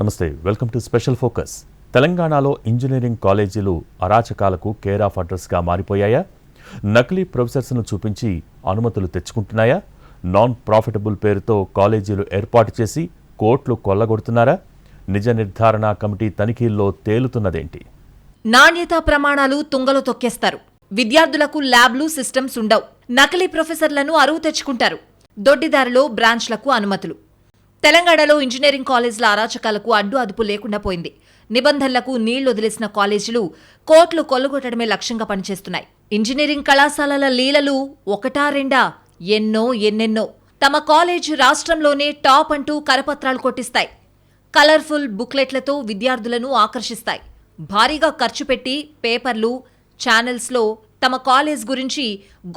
నమస్తే, welcome to special focus. తెలంగాణలో engineering కాలేజీలు అరాచకాలకు కేర్ ఆఫ్ అడ్రస్గా మారిపోయాయా? నకిలీ ప్రొఫెసర్స్ను చూపించి అనుమతులు తెచ్చుకుంటున్నాయా? నాన్ ప్రాఫిటబుల్ పేరుతో కాలేజీలు ఏర్పాటు చేసి కోట్లు కొల్లగొడుతున్నారా? నిజ నిర్ధారణ కమిటీ తనిఖీల్లో తేలుతున్నదేంటి? నాణ్యతా ప్రమాణాలు తుంగలో తొక్కేస్తారు. విద్యార్థులకు ల్యాబ్లు, సిస్టమ్స్ ఉండవు. నకిలీ ప్రొఫెసర్లను అరువు తెచ్చుకుంటారు. దొడ్డిదారిలో బ్రాంచ్లకు అనుమతులు. తెలంగాణలో ఇంజనీరింగ్ కాలేజీల అరాచకాలకు అడ్డు అదుపు లేకుండా పోయింది. నిబంధనలకు నీళ్లొదిలేసిన కాలేజీలు కోట్లు కొల్లగొట్టడమే లక్ష్యంగా పనిచేస్తున్నాయి. ఇంజనీరింగ్ కళాశాలల లీలలు ఒకటా రెండా? ఎన్నెన్నో. తమ కాలేజ్ రాష్ట్రంలోనే టాప్ అంటూ కరపత్రాలు కొట్టిస్తాయి. కలర్ఫుల్ బుక్లెట్లతో విద్యార్థులను ఆకర్షిస్తాయి. భారీగా ఖర్చు పెట్టి పేపర్లు, ఛానల్స్లో తమ కాలేజ్ గురించి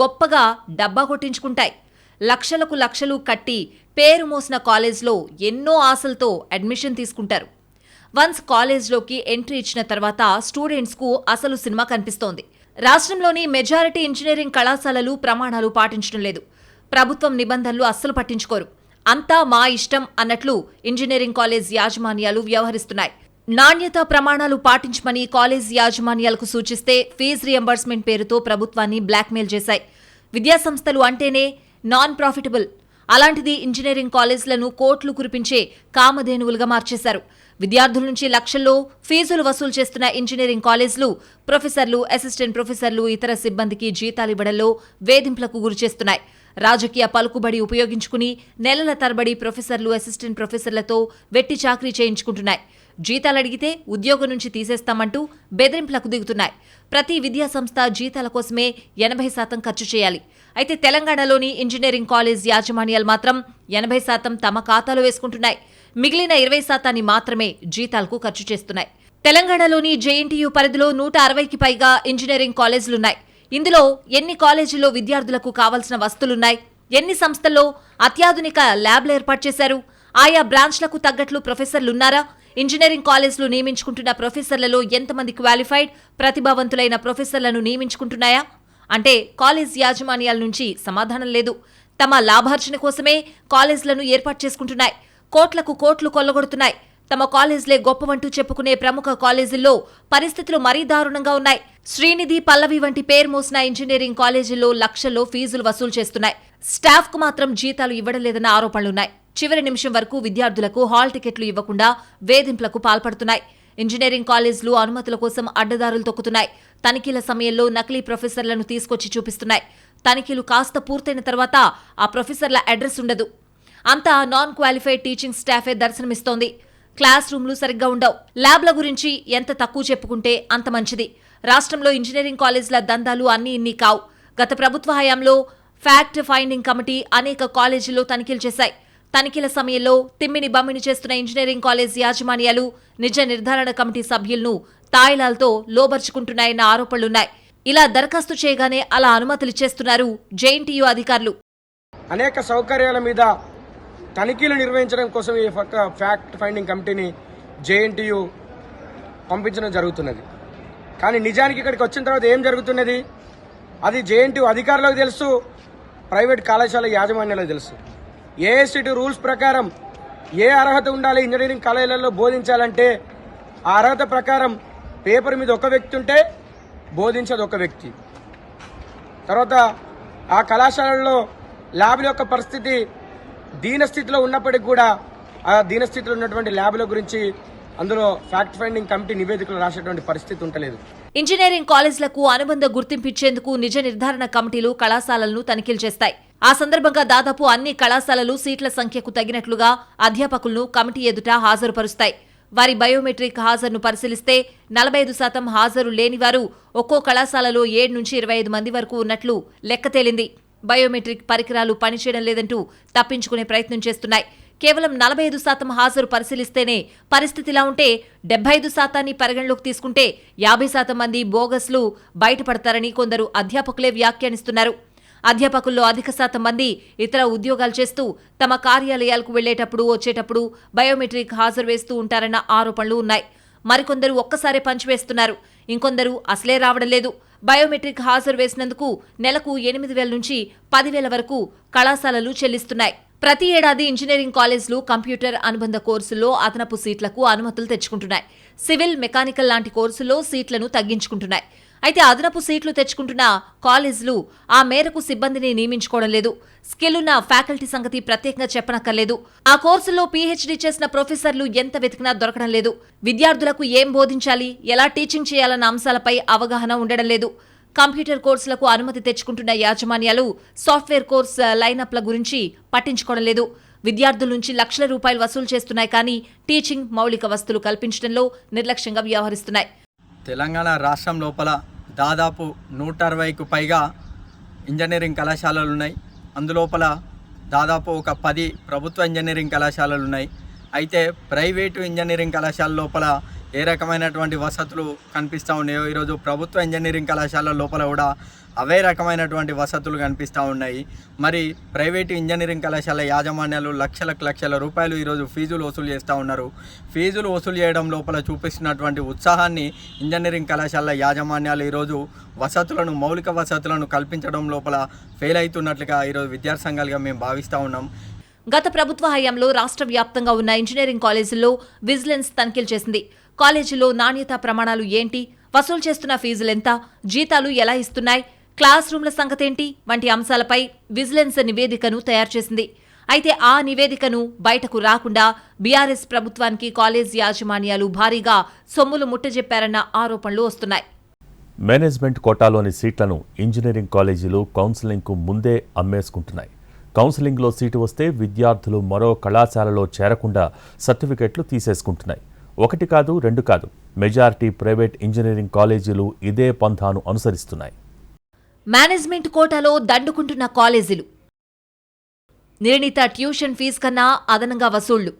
గొప్పగా డబ్బా కొట్టించుకుంటాయి. లక్షలు కట్టి పేరు మోసిన కాలేజ్లో ఎన్నో ఆశలతో అడ్మిషన్ తీసుకుంటారు. వన్స్ కాలేజ్లోకి ఎంట్రీ ఇచ్చిన తర్వాత స్టూడెంట్స్కు అసలు సినిమా కనిపిస్తోంది. రాష్ట్రంలోని మెజారిటీ ఇంజనీరింగ్ కళాశాలలు ప్రమాణాలు పాటించడం లేదు. ప్రభుత్వం నిబంధనలు అస్సలు పట్టించుకోరు. అంతా మా ఇష్టం అన్నట్లు ఇంజనీరింగ్ కాలేజ్ యాజమాన్యాలు వ్యవహరిస్తున్నాయి. నాణ్యతా ప్రమాణాలు పాటించమని కాలేజ్ యాజమాన్యాలకు సూచిస్తే ఫీజు రియంబర్స్మెంట్ పేరుతో ప్రభుత్వాన్ని బ్లాక్మెయిల్ చేశాయి. విద్యాసంస్థలు అంటేనే నాన్ ప్రాఫిటబుల్. అలాంటిది ఇంజనీరింగ్ కాలేజీలను కోట్లు కురిపించే కామధేనువులుగా మార్చేశారు. విద్యార్థుల నుంచి లక్షల్లో ఫీజులు వసూలు చేస్తున్న ఇంజనీరింగ్ కాలేజీలు ప్రొఫెసర్లు, అసిస్టెంట్ ప్రొఫెసర్లు, ఇతర సిబ్బందికి జీతాలివ్వడంలో వేధింపులకు గురిచేస్తున్నాయి. రాజకీయ పలుకుబడి ఉపయోగించుకుని నెలల తరబడి ప్రొఫెసర్లు, అసిస్టెంట్ ప్రొఫెసర్లతో వెట్టి చాకరీ చేయించుకుంటున్నాయి. జీతాలడిగితే ఉద్యోగం నుంచి తీసేస్తామంటూ బెదిరింపులకు దిగుతున్నాయి. ప్రతి విద్యాసంస్థ జీతాల కోసమే 80% ఖర్చు చేయాలి. అయితే తెలంగాణలోని ఇంజనీరింగ్ కాలేజ్ యాజమాన్యాలు మాత్రం 80% తమ ఖాతాలో వేసుకుంటున్నాయి. మిగిలిన 20% మాత్రమే జీతాలకు ఖర్చు చేస్తున్నాయి. తెలంగాణలోని జేఎన్టీయూ పరిధిలో 160కి పైగా ఇంజనీరింగ్ కాలేజీలున్నాయి. ఇందులో ఎన్ని కాలేజీల్లో విద్యార్థులకు కావాల్సిన వస్తువులున్నాయి? ఎన్ని సంస్థల్లో అత్యాధునిక ల్యాబ్లు ఏర్పాటు చేశారు? ఆయా బ్రాంచ్లకు తగ్గట్లు ప్రొఫెసర్లున్నారా? ఇంజనీరింగ్ కాలేజీలు నియమించుకుంటున్న ప్రొఫెసర్లలో ఎంతమంది క్వాలిఫైడ్, ప్రతిభావంతులైన ప్రొఫెసర్లను నియమించుకుంటున్నాయా అంటే కాలేజ్ యాజమాన్యాల నుంచి సమాధానం లేదు. తమ లాభార్జన కోసమే కాలేజీలను ఏర్పాటు చేసుకుంటున్నాయి. కోట్లు కొల్లగొడుతున్నాయి. తమ కాలేజీలే గొప్పవంటూ చెప్పుకునే ప్రముఖ కాలేజీల్లో పరిస్థితులు మరీ దారుణంగా ఉన్నాయి. శ్రీనిధి, పల్లవి వంటి పేరు మోసిన ఇంజనీరింగ్ కాలేజీల్లో లక్షల్లో ఫీజులు వసూలు చేస్తున్నాయి. స్టాఫ్ కు మాత్రం జీతాలు ఇవ్వడం లేదన్న ఆరోపణలున్నాయి. చివరి నిమిషం వరకు విద్యార్థులకు హాల్ టికెట్లు ఇవ్వకుండా వేధింపులకు పాల్పడుతున్నాయి. ఇంజనీరింగ్ కాలేజీలు అనుమతుల కోసం అడ్డదారులు తొక్కుతున్నాయి. తనిఖీల సమయంలో నకిలీ ప్రొఫెసర్లను తీసుకొచ్చి చూపిస్తున్నాయి. తనిఖీలు కాస్త పూర్తయిన తర్వాత ఆ ప్రొఫెసర్ల అడ్రస్ ఉండదు. అంతా నాన్ క్వాలిఫైడ్ టీచింగ్ స్టాఫే దర్శనమిస్తోంది. క్లాస్ రూమ్లు సరిగ్గా ఉండవు. ల్యాబ్ల గురించి ఎంత తక్కువ చెప్పుకుంటే అంత మంచిది. రాష్ట్రంలో ఇంజనీరింగ్ కాలేజీల దందాలు అన్నీ ఇన్ని కావు. గత ప్రభుత్వ హయాంలో ఫ్యాక్ట్ ఫైండింగ్ కమిటీ అనేక కాలేజీల్లో తనిఖీలు చేశాయి. తనిఖీల సమయంలో తిమ్మిని బమ్మిని చేస్తున్న ఇంజనీరింగ్ కాలేజ్ యాజమాన్యాలు నిజ నిర్ధారణ కమిటీ సభ్యులను తాయిలాలతో లోబర్చుకుంటున్నాయన్న ఆరోపణలున్నాయి. ఇలా దరఖాస్తు చేయగానే అలా అనుమతులిచ్చేస్తున్నారు జేఎన్టీయూ అధికారులు. అనేక సౌకర్యాల మీద తనిఖీలు నిర్వహించడం కోసం ఈ ఫ్యాక్ట్ ఫైండింగ్ కమిటీని జేఎన్టీయూ పంపించడం జరుగుతున్నది. కానీ నిజానికి ఇక్కడికి వచ్చిన తర్వాత ఏం జరుగుతున్నది అది జేఎన్టీయూ అధికారులకు తెలుసు, ప్రైవేట్ కళాశాల యాజమాన్యాలకు తెలుసు. ఏఐసిటి రూల్స్ ప్రకారం ఏ అర్హత ఉండాలి ఇంజనీరింగ్ కాలేజీలలో బోధించాలంటే ఆ అర్హత ప్రకారం పేపర్ మీద ఒక వ్యక్తి ఉంటే బోధించేది ఒక వ్యక్తి. తర్వాత ఆ కళాశాలల్లో ల్యాబ్ల యొక్క పరిస్థితి దీనస్థితిలో ఉన్నప్పటికీ కూడా ఆ దీనస్థితిలో ఉన్నటువంటి ల్యాబ్ల గురించి అందులో ఫ్యాక్ట్ ఫైండింగ్ కమిటీ నివేదికలు రాసేటువంటి పరిస్థితి ఉండలేదు. ఇంజనీరింగ్ కాలేజీలకు అనుబంధ గుర్తింపిచ్చేందుకు నిజ నిర్ధారణ కమిటీలు కళాశాలలను తనిఖీలు చేస్తాయి. ఆ సందర్భంగా దాదాపు అన్ని కళాశాలలు సీట్ల సంఖ్యకు తగినట్లుగా అధ్యాపకులను కమిటీ ఎదుట హాజరుపరుస్తాయి. వారి బయోమెట్రిక్ హాజరును పరిశీలిస్తే 45% హాజరు లేని వారు ఒక్కో కళాశాలలో 7 నుంచి 25 మంది వరకు ఉన్నట్లు లెక్క తేలింది. బయోమెట్రిక్ పరికరాలు పనిచేయడం లేదంటూ తప్పించుకునే ప్రయత్నం చేస్తున్నాయి. కేవలం 45% హాజరు పరిశీలిస్తేనే పరిస్థితిలా ఉంటే 75% పరిగణలోకి తీసుకుంటే 50% మంది బోగస్లు బయటపడతారని కొందరు అధ్యాపకులే వ్యాఖ్యానిస్తున్నారు. అధ్యాపకుల్లో అధిక శాతం మంది ఇతర ఉద్యోగాలు చేస్తూ తమ కార్యాలయాలకు వెళ్లేటప్పుడు, వచ్చేటప్పుడు బయోమెట్రిక్ హాజరు వేస్తూ ఉంటారన్న ఆరోపణలు ఉన్నాయి. మరికొందరు ఒక్కసారే పంచివేస్తున్నారు. ఇంకొందరు అసలే రావడం లేదు. బయోమెట్రిక్ హాజరు వేసినందుకు నెలకు 8,000 నుంచి 10,000 వరకు కళాశాలలు చెల్లిస్తున్నాయి. ప్రతి ఏడాది ఇంజనీరింగ్ కాలేజీలు కంప్యూటర్ అనుబంధ కోర్సుల్లో అదనపు సీట్లకు అనుమతులు తెచ్చుకుంటున్నాయి. సివిల్, మెకానికల్ లాంటి కోర్సుల్లో సీట్లను తగ్గించుకుంటున్నాయి. అయితే అదనపు సీట్లు తెచ్చుకుంటున్న కాలేజీలు ఆ మేరకు సిబ్బందిని నియమించుకోవడం లేదు. స్కిల్ ఉన్న ఫ్యాకల్టీ సంగతి ప్రత్యేకంగా చెప్పనక్కర్లేదు. ఆ కోర్సుల్లో పీహెచ్డీ చేసిన ప్రొఫెసర్లు ఎంత వెతికినా దొరకడం లేదు. విద్యార్థులకు ఏం బోధించాలి, ఎలా టీచింగ్ చేయాలన్న అంశాలపై అవగాహన ఉండడం లేదు. కంప్యూటర్ కోర్సులకు అనుమతి తెచ్చుకుంటున్న యాజమాన్యాలు సాఫ్ట్వేర్ కోర్స్ లైనప్ల గురించి పట్టించుకోవడం లేదు. విద్యార్థుల నుంచి లక్షల రూపాయలు వసూలు చేస్తున్నాయి కానీ టీచింగ్, మౌలిక వసతులు కల్పించడంలో నిర్లక్ష్యంగా వ్యవహరిస్తున్నాయి. తెలంగాణ రాష్ట్రం లోపల దాదాపు 160కు పైగా ఇంజనీరింగ్ కళాశాలలు ఉన్నాయి. అందులోపల దాదాపు ఒక 10 ప్రభుత్వ ఇంజనీరింగ్ కళాశాలలు ఉన్నాయి. అయితే ప్రైవేటు ఇంజనీరింగ్ కళాశాల లోపల ఏ రకమైనటువంటి వసతులు కనిపిస్తూ ఉన్నాయో ఈరోజు ప్రభుత్వ ఇంజనీరింగ్ కళాశాల లోపల కూడా అవే రకమైనటువంటి వసతులు కనిపిస్తూ ఉన్నాయి. మరి ప్రైవేటు ఇంజనీరింగ్ కళాశాల యాజమాన్యాలు లక్షల రూపాయలు ఈరోజు ఫీజులు వసూలు చేస్తూ ఉన్నారు. ఫీజులు వసూలు చేయడం లోపల చూపిస్తున్నటువంటి ఉత్సాహాన్ని ఇంజనీరింగ్ కళాశాల యాజమాన్యాలు ఈరోజు వసతులను, మౌలిక వసతులను కల్పించడం లోపల ఫెయిల్ అవుతున్నట్లుగా ఈరోజు విద్యార్థి సంఘాలుగా మేము భావిస్తూ ఉన్నాం. గత ప్రభుత్వ హయాంలో రాష్ట్ర వ్యాప్తంగా ఉన్న ఇంజనీరింగ్ కాలేజీల్లో విజిలెన్స్ తనిఖీలు చేసింది. కాలేజీలో నాణ్యతా ప్రమాణాలు ఏంటి, వసూలు చేస్తున్న ఫీజులెంత, జీతాలు ఎలా ఇస్తున్నాయి, క్లాస్ రూమ్ల సంగతేంటి వంటి అంశాలపై విజిలెన్స్ నివేదికను తయారు చేసింది. అయితే ఆ నివేదికను బయటకు రాకుండా బీఆర్ఎస్ ప్రభుత్వానికి కాలేజ్ యాజమాన్యాలు భారీగా సొమ్ములు ముట్టజెప్పారన్న ఆరోపణలు వస్తున్నాయి. మేనేజ్మెంట్ కోటాలోని సీట్లను ఇంజనీరింగ్ కాలేజీలు కౌన్సిలింగ్కు ముందే అమ్మేసుకుంటున్నాయి. కౌన్సిలింగ్లో సీటు వస్తే విద్యార్థులు మరో కళాశాలలో చేరకుండా సర్టిఫికెట్లు తీసేసుకుంటున్నాయి. 1 కాదు 2 కాదు, మెజారిటీ ప్రైవేట్ ఇంజనీరింగ్ కాలేజీలు ఇదే పంథాను అనుసరిస్తున్నాయి. మేనేజ్మెంట్ కోటాలో దండుకుంటున్న కాలేజీలు, నిర్ణీత ట్యూషన్ ఫీజు కన్నా అదనంగా వసూళ్లు,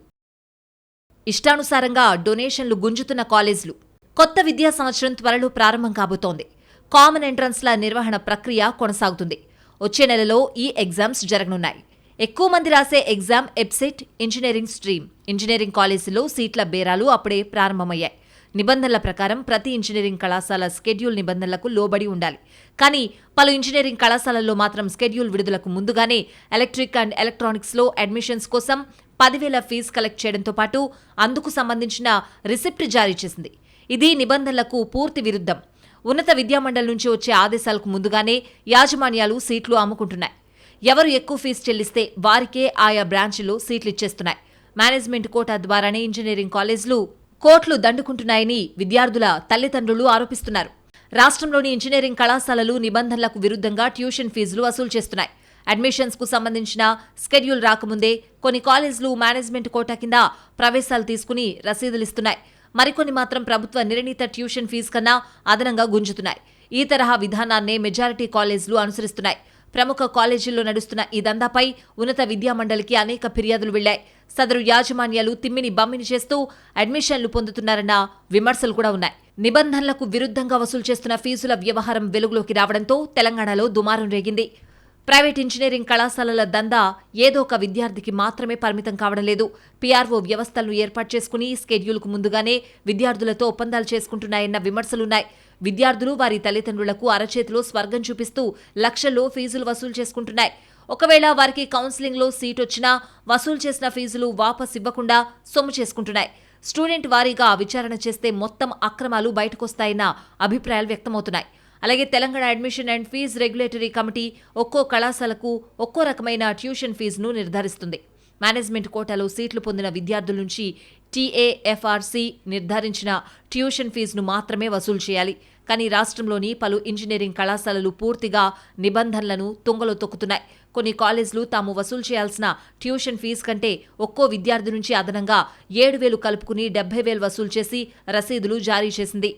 ఇష్టానుసారంగా డొనేషన్లు గుంజుతున్న కాలేజీలు. కొత్త విద్యా సంవత్సరం త్వరలో ప్రారంభం కాబోతోంది. కామన్ ఎంట్రన్స్ల నిర్వహణ ప్రక్రియ కొనసాగుతుంది. వచ్చే నెలలో ఈ ఎగ్జామ్స్ జరగనున్నాయి. ఎక్కువ మంది రాసే ఎగ్జామ్ ఎబ్సెట్ ఇంజనీరింగ్ స్ట్రీమ్. ఇంజనీరింగ్ కాలేజీలో సీట్ల బేరాలు అప్పుడే ప్రారంభమయ్యాయి. నిబంధనల ప్రకారం ప్రతి ఇంజనీరింగ్ కళాశాల స్కెడ్యూల్ నిబంధనలకు లోబడి ఉండాలి. కానీ పలు ఇంజనీరింగ్ కళాశాలల్లో మాత్రం స్కెడ్యూల్ విడుదలకు ముందుగానే ఎలక్ట్రిక్ అండ్ ఎలక్ట్రానిక్స్లో అడ్మిషన్స్ కోసం 10,000 ఫీజు కలెక్ట్ చేయడంతో పాటు అందుకు సంబంధించిన రిసిప్ట్ జారీ చేసింది. ఇది నిబంధనలకు పూర్తి విరుద్ధం. ఉన్నత విద్యామండలి నుంచి వచ్చే ఆదేశాలకు ముందుగానే యాజమాన్యాలు సీట్లు అమ్ముకుంటున్నాయి. ఎవరు ఎక్కువ ఫీజు చెల్లిస్తే వారికే ఆయా బ్రాంచ్లో సీట్లు ఇచ్చేస్తున్నాయి. మేనేజ్మెంట్ కోటా ద్వారానే ఇంజనీరింగ్ కాలేజీలు కోట్లు దండుకుంటున్నాయని విద్యార్థుల తల్లిదండ్రులు ఆరోపిస్తున్నారు. రాష్ట్రంలోని ఇంజనీరింగ్ కళాశాలలు నిబంధనలకు విరుద్ధంగా ట్యూషన్ ఫీజులు వసూలు చేస్తున్నాయి. అడ్మిషన్స్ కు సంబంధించిన స్కెడ్యూల్ రాకముందే కొన్ని కాలేజీలు మేనేజ్మెంట్ కోటా కింద ప్రవేశాలు తీసుకుని రసీదులిస్తున్నాయి. మరికొన్ని మాత్రం ప్రభుత్వ నిర్ణీత ట్యూషన్ ఫీజు కన్నా అదనంగా గుంజుతున్నాయి. ఈ తరహా విధానాన్నే మెజారిటీ కాలేజీలు అనుసరిస్తున్నాయి. ప్రముఖ కాలేజీల్లో నడుస్తున్న ఈ దందాపై ఉన్నత విద్యామండలికి అనేక ఫిర్యాదులు వెళ్లాయి. సదరు యాజమాన్యాలు తిమ్మిని బమ్మిని చేస్తూ అడ్మిషన్లు పొందుతున్నారన్న విమర్శలు కూడా ఉన్నాయి. నిబంధనలకు విరుద్ధంగా వసూలు చేస్తున్న ఫీజుల వ్యవహారం వెలుగులోకి రావడంతో తెలంగాణలో దుమారం రేగింది. ప్రైవేట్ ఇంజనీరింగ్ కళాశాలల దందా ఏదో ఒక విద్యార్థికి మాత్రమే పరిమితం కావడం లేదు. పీఆర్ఓ వ్యవస్థలను ఏర్పాటు చేసుకుని స్కెడ్యూల్కు ముందుగానే విద్యార్థులతో ఒప్పందాలు చేసుకుంటున్నాయన్న విమర్శలున్నాయి. విద్యార్థులు వారి తల్లిదండ్రులకు అరచేతిలో స్వర్గం చూపిస్తూ లక్షల్లో ఫీజులు వసూలు చేసుకుంటున్నాయి. ఒకవేళ వారికి కౌన్సిలింగ్లో సీట్ వచ్చినా వసూలు చేసిన ఫీజులు వాపస్ ఇవ్వకుండా సొమ్ము చేసుకుంటున్నాయి. స్టూడెంట్ వారీగా విచారణ చేస్తే మొత్తం అక్రమాలు బయటకొస్తాయన్న అభిప్రాయాలు వ్యక్తమవుతున్నాయి. అలాగే Telangana admission and fee regulatory committee ఒక్కో కళాశాలకు ఒక్కో రకమైన ట్యూషన్ ఫీజును నిర్ధారిస్తుంది. మేనేజ్మెంట్ కోటాలో సీట్లు పొందిన విద్యార్థుల నుంచి టీఏఎఫ్ఆర్సీ నిర్ధారించిన ట్యూషన్ ఫీజును మాత్రమే వసూలు చేయాలి. కానీ రాష్ట్రంలోని పలు ఇంజనీరింగ్ కళాశాలలు పూర్తిగా నిబంధనలను తుంగలో తొక్కుతున్నాయి. కొన్ని కాలేజీలు తాము వసూలు చేయాల్సిన ట్యూషన్ ఫీజు కంటే ఒక్కో విద్యార్థి నుంచి అదనంగా 7,000 కలుపుకుని 70,000 వసూలు చేసి రసీదులు జారీ చేసింది.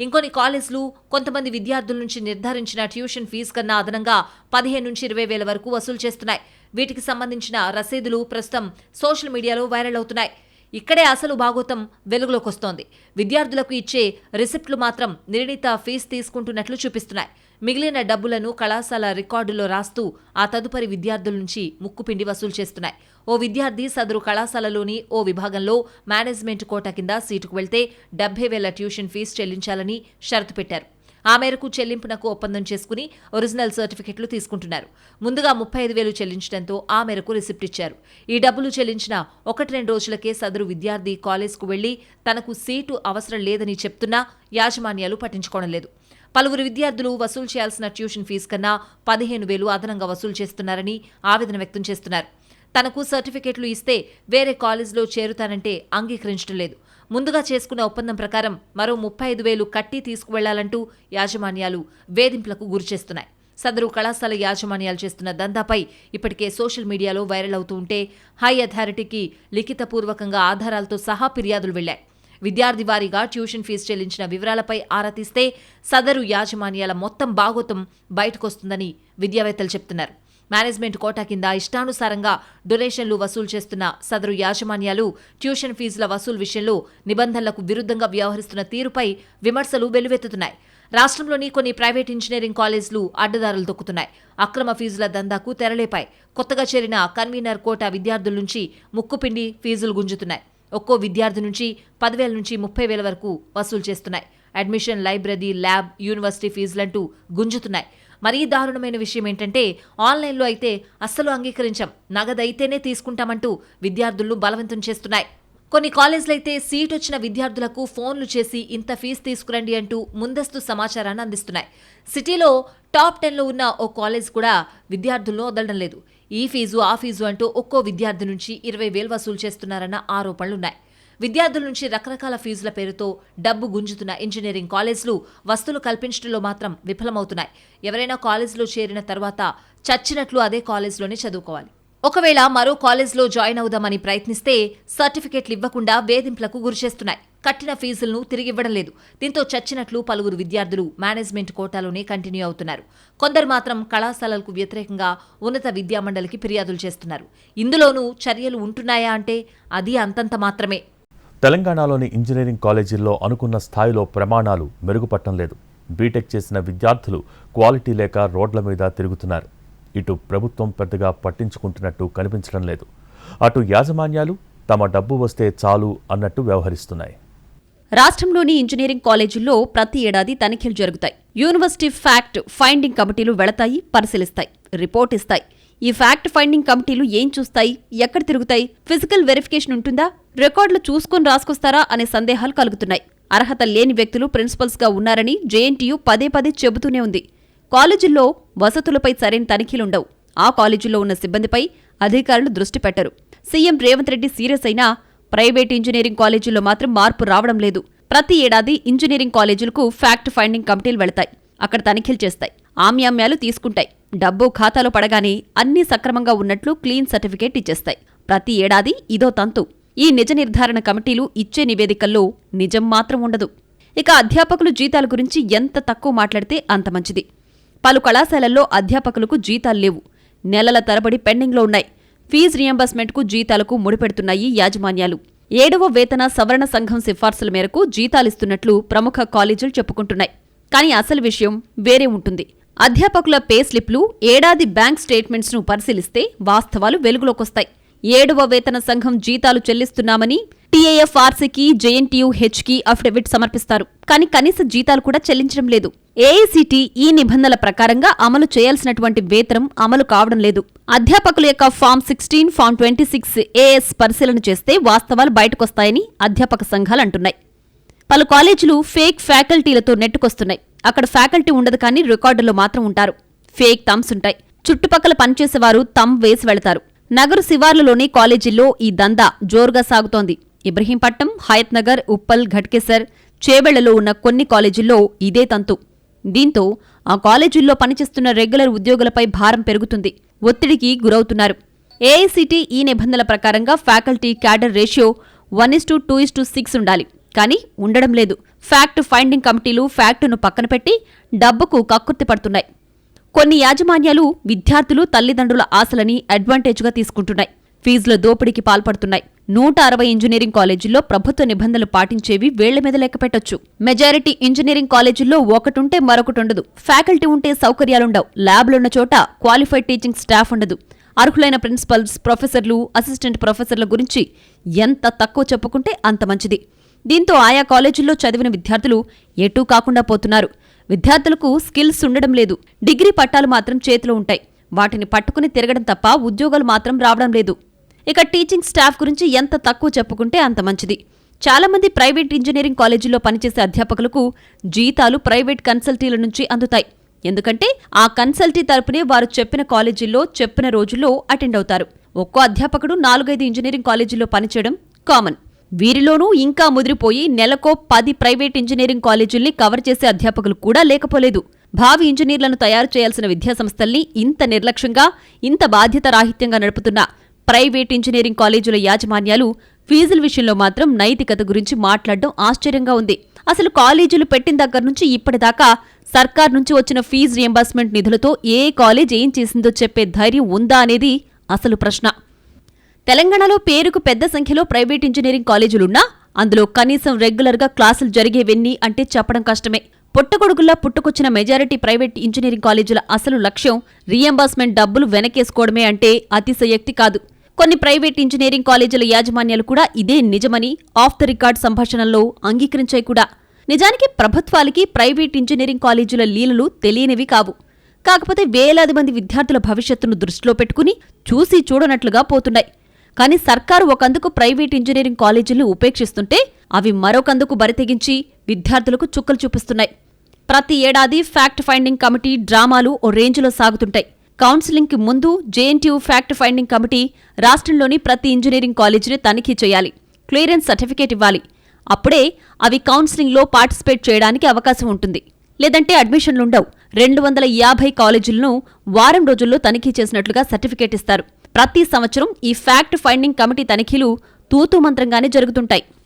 ఇంకొన్ని కాలేజీలు కొంతమంది విద్యార్థుల నుంచి నిర్ధారించిన ట్యూషన్ ఫీజు కన్నా అదనంగా 15,000 నుంచి 20,000 వరకు వసూలు చేస్తున్నాయి. వీటికి సంబంధించిన రసీదులు ప్రస్తుతం సోషల్ మీడియాలో వైరల్ అవుతున్నాయి. ఇక్కడే అసలు భాగోతం వెలుగులోకొస్తోంది. విద్యార్థులకు ఇచ్చే రిసిప్ట్లు మాత్రం నిర్ణీత ఫీజు తీసుకుంటున్నట్లు చూపిస్తున్నాయి. మిగిలిన డబ్బులను కళాశాల రికార్డులో రాస్తూ ఆ తదుపరి విద్యార్థుల నుంచి ముక్కుపిండి వసూలు చేస్తున్నాయి. ఓ విద్యార్థి సదరు కళాశాలలోని ఓ విభాగంలో మేనేజ్మెంట్ కోటా కింద సీటుకు వెళ్తే 70,000 ట్యూషన్ ఫీజు చెల్లించాలని షరతు పెట్టారు. ఆ మేరకు చెల్లింపునకు ఒప్పందం చేసుకుని ఒరిజినల్ సర్టిఫికెట్లు తీసుకుంటున్నారు. ముందుగా 35,000 చెల్లించడంతో ఆ మేరకు రిసిప్ట్ ఇచ్చారు. ఈ డబ్బులు చెల్లించిన 1-2 రోజులకే సదరు విద్యార్థి కాలేజ్కు వెళ్లి తనకు సీటు అవసరం లేదని చెప్తున్నా యాజమాన్యాలు పట్టించుకోవడం లేదు. పలువురు విద్యార్థులు వసూలు చేయాల్సిన ట్యూషన్ ఫీజు కన్నా 15,000 అదనంగా వసూలు చేస్తున్నారని ఆవేదన వ్యక్తం చేస్తున్నారు. తనకు సర్టిఫికెట్లు ఇస్తే వేరే కాలేజీలో చేరుతానంటే అంగీకరించడం లేదు. ముందుగా చేసుకున్న ఒప్పందం ప్రకారం మరో 35,000 కట్టి తీసుకువెళ్లాలంటూ యాజమాన్యాలు వేధింపులకు గురిచేస్తున్నాయి. సదరు కళాశాల యాజమాన్యాలు చేస్తున్న దందాపై ఇప్పటికే సోషల్ మీడియాలో వైరల్ అవుతూ ఉంటే హై అథారిటీకి లిఖితపూర్వకంగా ఆధారాలతో సహా ఫిర్యాదులు వెళ్లాయి. విద్యార్థి వారీగా ట్యూషన్ ఫీజు చెల్లించిన వివరాలపై ఆరా తీస్తే సదరు యాజమాన్యాల మొత్తం బాగోతం బయటకొస్తుందని విద్యావేత్తలు చెప్తున్నారు. మేనేజ్మెంట్ కోటా కింద ఇష్టానుసారంగా డొనేషన్లు వసూలు చేస్తున్న సదరు యాజమాన్యాలు ట్యూషన్ ఫీజుల వసూలు విషయంలో నిబంధనలకు విరుద్ధంగా వ్యవహరిస్తున్న తీరుపై విమర్శలు వెల్లువెత్తుతున్నాయి. రాష్ట్రంలోని కొన్ని ప్రైవేట్ ఇంజనీరింగ్ కాలేజీలు అడ్డదారులు తొక్కుతున్నాయి. అక్రమ ఫీజుల దందాకు తెరలేపాయి. కొత్తగా చేరిన కన్వీనర్ కోటా విద్యార్థుల నుంచి ముక్కుపిండి ఫీజులు గుంజుతున్నాయి. ఒక్కో విద్యార్థి నుంచి 10,000 నుంచి 30,000 వరకు వసూలు చేస్తున్నాయి. అడ్మిషన్, లైబ్రరీ, ల్యాబ్, యూనివర్సిటీ ఫీజులంటూ గుంజుతున్నాయి. మరీ దారుణమైన విషయం ఏంటంటే ఆన్లైన్లో అయితే అస్సలు అంగీకరించాం, నగదైతేనే తీసుకుంటామంటూ విద్యార్థులను బలవంతం చేస్తున్నాయి. కొన్ని కాలేజీలైతే సీట్ వచ్చిన విద్యార్థులకు ఫోన్లు చేసి ఇంత ఫీజు తీసుకురండి అంటూ ముందస్తు సమాచారాన్ని అందిస్తున్నాయి. సిటీలో టాప్ 10లో ఉన్న ఓ కాలేజ్ కూడా విద్యార్థులను వదలడం లేదు. ఈ ఫీజు ఆ ఫీజు అంటూ ఒక్కో విద్యార్థి నుంచి 20,000 వసూలు చేస్తున్నారన్న ఆరోపణలున్నాయి. విద్యార్థుల నుంచి రకరకాల ఫీజుల పేరుతో డబ్బు గుంజుతున్న ఇంజనీరింగ్ కాలేజీలు వసతులు కల్పించడంలో మాత్రం విఫలమవుతున్నాయి. ఎవరైనా కాలేజీలో చేరిన తర్వాత చచ్చినట్లు అదే కాలేజీలోనే చదువుకోవాలి. ఒకవేళ మరో కాలేజీలో జాయిన్ అవుదామని ప్రయత్నిస్తే సర్టిఫికెట్లు ఇవ్వకుండా వేధింపులకు గురిచేస్తున్నాయి. కట్టిన ఫీజులను తిరిగివ్వడం లేదు. దీంతో చచ్చినట్లు పలువురు విద్యార్థులు మేనేజ్మెంట్ కోటాలోనే కంటిన్యూ అవుతున్నారు. కొందరు మాత్రం కళాశాలలకు వ్యతిరేకంగా ఉన్నత విద్యామండలికి ఫిర్యాదులు చేస్తున్నారు. ఇందులోనూ చర్యలు ఉంటున్నాయా అంటే అది అంతంత మాత్రమే. తెలంగాణలోని ఇంజనీరింగ్ కాలేజీల్లో అనుకున్న స్థాయిలో ప్రమాణాలు మెరుగుపట్టడం లేదు. బీటెక్ చేసిన విద్యార్థులు క్వాలిటీ లేక రోడ్ల మీద తిరుగుతున్నారు. ఇటు ప్రభుత్వం పెద్దగా పట్టించుకుంటున్నట్టు కనిపించడం లేదు. అటు యాజమాన్యాలు తమ డబ్బు వస్తే చాలు అన్నట్టు వ్యవహరిస్తున్నాయి. రాష్ట్రంలోని ఇంజనీరింగ్ కాలేజీల్లో ప్రతి ఏడాది తనిఖీలు జరుగుతాయి. యూనివర్సిటీ ఫ్యాక్ట్ ఫైండింగ్ కమిటీలు వెళతాయి, పరిశీలిస్తాయి, రిపోర్ట్ ఇస్తాయి. ఈ ఫ్యాక్ట్ ఫైండింగ్ కమిటీలు ఏం చూస్తాయి, ఎక్కడ తిరుగుతాయి, ఫిజికల్ వెరిఫికేషన్ ఉంటుందా, రికార్డులు చూసుకుని రాసుకొస్తారా అనే సందేహాలు కలుగుతున్నాయి. అర్హత లేని వ్యక్తులు ప్రిన్సిపల్స్గా ఉన్నారని జేఎన్టీయూ పదే పదే చెబుతూనే ఉంది. కాలేజీల్లో వసతులపై సరైన తనిఖీలుండవు. ఆ కాలేజీల్లో ఉన్న సిబ్బందిపై అధికారులు దృష్టి పెట్టరు. సీఎం రేవంత్ రెడ్డి సీరియస్ అయినా ప్రైవేట్ ఇంజనీరింగ్ కాలేజీల్లో మాత్రం మార్పు రావడం లేదు. ప్రతి ఏడాది ఇంజనీరింగ్ కాలేజీలకు ఫ్యాక్ట్ ఫైండింగ్ కమిటీలు వెళతాయి. అక్కడ తనిఖీలు చేస్తాయి, ఆమ్యామ్యాలు తీసుకుంటాయి. డబ్బు ఖాతాలో పడగానే అన్నీ సక్రమంగా ఉన్నట్లు క్లీన్ సర్టిఫికేట్ ఇచ్చేస్తాయి. ప్రతి ఏడాది ఇదో తంతు. ఈ నిజ నిర్ధారణ కమిటీలు ఇచ్చే నివేదికల్లో నిజం మాత్రం ఉండదు. ఇక అధ్యాపకులు జీతాల గురించి ఎంత తక్కువ మాట్లాడితే అంత మంచిది. పలు కళాశాలల్లో అధ్యాపకులకు జీతాలు లేవు. నెలల తరబడి పెండింగ్లో ఉన్నాయి. ఫీజు రియంబర్స్మెంట్కు జీతాలకు ముడిపెడుతున్నాయి యాజమాన్యాలు. 7వ వేతన సవరణ సంఘం సిఫార్సుల మేరకు జీతాలిస్తున్నట్లు ప్రముఖ కాలేజీలు చెప్పుకుంటున్నాయి. కానీ అసలు విషయం వేరే ఉంటుంది. అధ్యాపకుల పే స్లిప్లు, ఏడాది బ్యాంక్ స్టేట్మెంట్స్ను పరిశీలిస్తే వాస్తవాలు వెలుగులోకొస్తాయి. 7వ వేతన సంఘం జీతాలు చెల్లిస్తున్నామని టీఏఎఫ్ఆర్సీకి, జేఎన్టీయూహెచ్కి అఫిడవిట్ సమర్పిస్తారు. కానీ కనీస జీతాలు కూడా చెల్లించడం లేదు. ఏఐసీటీ ఈ నిబంధనల ప్రకారంగా అమలు చేయాల్సినటువంటి వేతనం అమలు కావడం లేదు. అధ్యాపకుల యొక్క ఫామ్ 16, ఫామ్ 26 ఏఎస్ పరిశీలన చేస్తే వాస్తవాలు బయటకొస్తాయని అధ్యాపక సంఘాలు అంటున్నాయి. పలు కాలేజీలు ఫేక్ ఫ్యాకల్టీలతో నెట్టుకొస్తున్నాయి. అక్కడ ఫ్యాకల్టీ ఉండదు కానీ రికార్డుల్లో మాత్రం ఉంటారు. ఫేక్ థంబ్స్ ఉంటాయి. చుట్టుపక్కల పనిచేసేవారు థంబ్ వేసి వెళతారు. నగరు శివార్లలోని కాలేజీల్లో ఈ దందా జోరుగా సాగుతోంది. ఇబ్రహీంపట్నం, హయత్ నగర్, ఉప్పల్, ఘట్కేసర్, చేవెళ్లలో ఉన్న కొన్ని కాలేజీల్లో ఇదే తంతు. దీంతో ఆ కాలేజీల్లో పనిచేస్తున్న రెగ్యులర్ ఉద్యోగులపై భారం పెరుగుతుంది. ఒత్తిడికి గురవుతున్నారు. ఏఐసీటీ ఈ నిబంధనల ప్రకారంగా ఫ్యాకల్టీ క్యాడర్ రేషియో 1:2:6 ఉండాలి. కానీ ఉండడం లేదు. ఫ్యాక్ట్ ఫైండింగ్ కమిటీలు ఫ్యాక్టును పక్కన పెట్టి డబ్బుకు కక్కుర్తి పడుతున్నాయి. కొన్ని యాజమాన్యాలు విద్యార్థులు, తల్లిదండ్రుల ఆశలని అడ్వాంటేజ్గా తీసుకుంటున్నాయి. ఫీజుల దోపిడీకి పాల్పడుతున్నాయి. 160 ఇంజనీరింగ్ కాలేజీల్లో ప్రభుత్వ నిబంధనలు పాటించేవి వేళ్ల మీద లెక్కపెట్టొచ్చు. మెజారిటీ ఇంజనీరింగ్ కాలేజీల్లో ఒకటుంటే మరొకటుండదు. ఫ్యాకల్టీ ఉంటే సౌకర్యాలుండవు. ల్యాబ్లున్న చోట క్వాలిఫైడ్ టీచింగ్ స్టాఫ్ ఉండదు. అర్హులైన ప్రిన్సిపల్స్, ప్రొఫెసర్లు, అసిస్టెంట్ ప్రొఫెసర్ల గురించి ఎంత తక్కువ చెప్పుకుంటే అంత మంచిది. దీంతో ఆయా కాలేజీల్లో చదివిన విద్యార్థులు ఎటూ కాకుండా పోతున్నారు. విద్యార్థులకు స్కిల్స్ ఉండడం లేదు. డిగ్రీ పట్టాలు మాత్రం చేతిలో ఉంటాయి. వాటిని పట్టుకుని తిరగడం తప్ప ఉద్యోగాలు మాత్రం రావడం లేదు. ఇక టీచింగ్ స్టాఫ్ గురించి ఎంత తక్కువ చెప్పుకుంటే అంత మంచిది. చాలా మంది ప్రైవేట్ ఇంజనీరింగ్ కాలేజీల్లో పనిచేసే అధ్యాపకులకు జీతాలు ప్రైవేట్ కన్సల్టీల నుంచి అందుతాయి. ఎందుకంటే ఆ కన్సల్టీ తరపునే వారు చెప్పిన కాలేజీల్లో చెప్పిన రోజుల్లో అటెండ్ అవుతారు. ఒక్కో అధ్యాపకుడు 4-5 ఇంజనీరింగ్ కాలేజీల్లో పనిచేయడం కామన్. వీరిలోనూ ఇంకా ముదిరిపోయి నెలకో 10 ప్రైవేట్ ఇంజనీరింగ్ కాలేజీల్ని కవర్ చేసే అధ్యాపకులు కూడా లేకపోలేదు. భావి ఇంజనీర్లను తయారు చేయాల్సిన విద్యాసంస్థల్ని ఇంత నిర్లక్ష్యంగా, ఇంత బాధ్యతారాహిత్యంగా నడుపుతున్న ప్రైవేట్ ఇంజనీరింగ్ కాలేజీల యాజమాన్యాలు ఫీజుల విషయంలో మాత్రం నైతికత గురించి మాట్లాడడం ఆశ్చర్యంగా ఉంది. అసలు కాలేజీలు పెట్టిన దగ్గర నుంచి ఇప్పటిదాకా సర్కార్ నుంచి వచ్చిన ఫీజు రియంబర్స్మెంట్ నిధులతో ఏ కాలేజ్ ఏం చేసిందో చెప్పే ధైర్యం ఉందా అనేది అసలు ప్రశ్న. తెలంగాణలో పేరుకు పెద్ద సంఖ్యలో ప్రైవేట్ ఇంజనీరింగ్ కాలేజీలున్నా అందులో కనీసం రెగ్యులర్గా క్లాసులు జరిగేవెన్ని అంటే చెప్పడం కష్టమే. పుట్టగొడుగుల్లా పుట్టుకొచ్చిన మెజారిటీ ప్రైవేట్ ఇంజనీరింగ్ కాలేజీల అసలు లక్ష్యం రీఎంబర్స్మెంట్ డబ్బులు వెనకేసుకోవడమే అంటే అతిశయోక్తి కాదు. కొన్ని ప్రైవేట్ ఇంజనీరింగ్ కాలేజీల యాజమాన్యాలు కూడా ఇదే నిజమని ఆఫ్ ద రికార్డ్ సంభాషణల్లో అంగీకరించాయి కూడా. నిజానికి ప్రభుత్వాలకి ప్రైవేట్ ఇంజనీరింగ్ కాలేజీల లీలలు తెలియనివి కావు. కాకపోతే వేలాది మంది విద్యార్థుల భవిష్యత్తును దృష్టిలో పెట్టుకుని చూసి చూడనట్లుగా పోతున్నాయి. కానీ సర్కారు ఒకందుకు ప్రైవేట్ ఇంజనీరింగ్ కాలేజీలను ఉపేక్షిస్తుంటే అవి మరొకందుకు బరితెగించి విద్యార్థులకు చుక్కలు చూపిస్తున్నాయి. ప్రతి ఏడాది ఫ్యాక్ట్ ఫైండింగ్ కమిటీ డ్రామాలు ఓ రేంజ్లో సాగుతుంటాయి. కౌన్సిలింగ్కి ముందు జేఎన్టీయూ ఫ్యాక్ట్ ఫైండింగ్ కమిటీ రాష్ట్రంలోని ప్రతి ఇంజనీరింగ్ కాలేజీని తనిఖీ చేయాలి, క్లియరెన్స్ సర్టిఫికేట్ ఇవ్వాలి. అప్పుడే అవి కౌన్సిలింగ్లో పార్టిసిపేట్ చేయడానికి అవకాశం ఉంటుంది. లేదంటే అడ్మిషన్లుండవు. 250 కాలేజీలను వారం రోజుల్లో తనిఖీ చేసినట్లుగా సర్టిఫికేట్ ఇస్తారు. ప్రతి సంవత్సరం ఈ ఫ్యాక్ట్ ఫైండింగ్ కమిటీ తనిఖీలు తూతూ మంత్రంగానే జరుగుతుంటాయి.